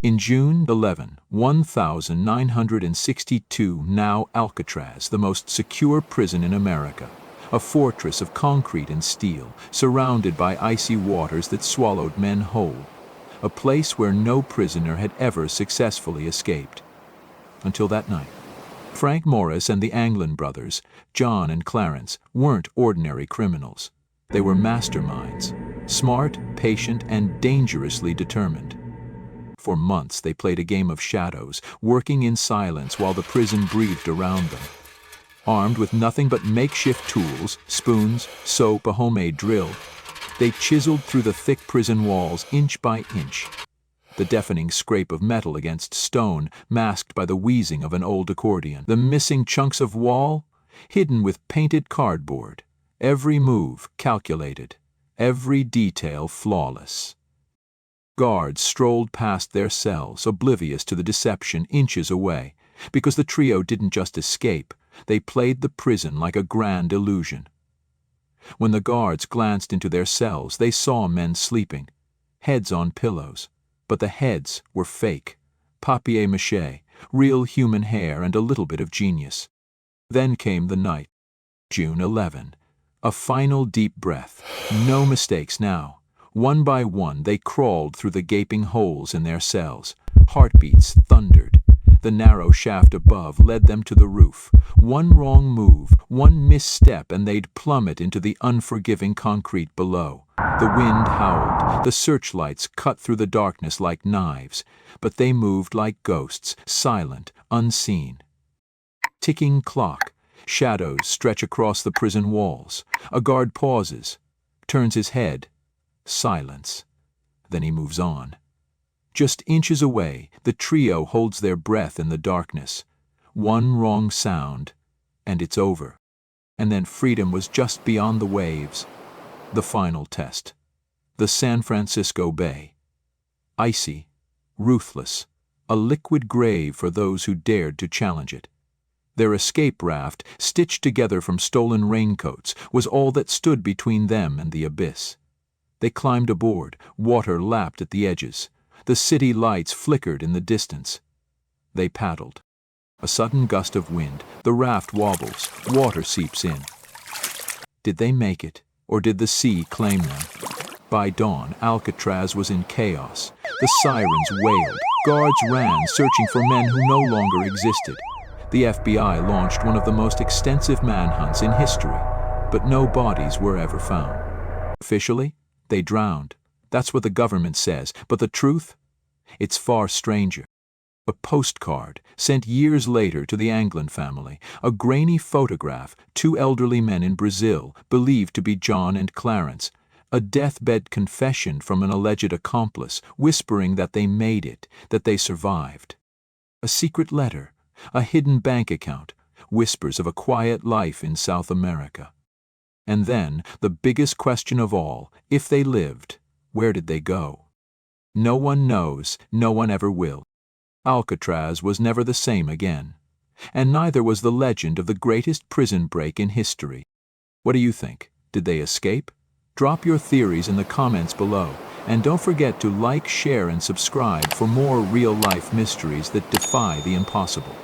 In June 11, 1962, now Alcatraz, the most secure prison in America, a fortress of concrete and steel, surrounded by icy waters that swallowed men whole, a place where no prisoner had ever successfully escaped. Until that night. Frank Morris and the Anglin brothers, John and Clarence, weren't ordinary criminals. They were masterminds, smart, patient, and dangerously determined. For months they played a game of shadows, working in silence while the prison breathed around them. Armed with nothing but makeshift tools, spoons, soap, a homemade drill, they chiseled through the thick prison walls inch by inch. The deafening scrape of metal against stone masked by the wheezing of an old accordion. The missing chunks of wall, hidden with painted cardboard. Every move calculated, every detail flawless. Guards strolled past their cells, oblivious to the deception inches away, because the trio didn't just escape, they played the prison like a grand illusion. When the guards glanced into their cells, they saw men sleeping, heads on pillows, but the heads were fake, papier-mâché, real human hair and a little bit of genius. Then came the night, June 11, a final deep breath, no mistakes now. One by one, they crawled through the gaping holes in their cells. Heartbeats thundered. The narrow shaft above led them to the roof. One wrong move, one misstep, and they'd plummet into the unforgiving concrete below. The wind howled. The searchlights cut through the darkness like knives, but they moved like ghosts, silent, unseen. Ticking clock. Shadows stretch across the prison walls. A guard pauses, turns his head. Silence. Then he moves on. Just inches away, the trio holds their breath in the darkness. One wrong sound, and it's over. And then freedom was just beyond the waves. The final test. The San Francisco Bay. Icy, ruthless, a liquid grave for those who dared to challenge it. Their escape raft, stitched together from stolen raincoats, was all that stood between them and the abyss. They climbed aboard, water lapped at the edges. The city lights flickered in the distance. They paddled. A sudden gust of wind, the raft wobbles, water seeps in. Did they make it, or did the sea claim them? By dawn, Alcatraz was in chaos. The sirens wailed. Guards ran, searching for men who no longer existed. The FBI launched one of the most extensive manhunts in history, but no bodies were ever found. Officially, they drowned. That's what the government says, but the truth? It's far stranger. A postcard, sent years later to the Anglin family, a grainy photograph, two elderly men in Brazil, believed to be John and Clarence, a deathbed confession from an alleged accomplice, whispering that they made it, that they survived. A secret letter, a hidden bank account, whispers of a quiet life in South America. And then, the biggest question of all, if they lived, where did they go? No one knows, no one ever will. Alcatraz was never the same again. And neither was the legend of the greatest prison break in history. What do you think? Did they escape? Drop your theories in the comments below, and don't forget to like, share, and subscribe for more real-life mysteries that defy the impossible.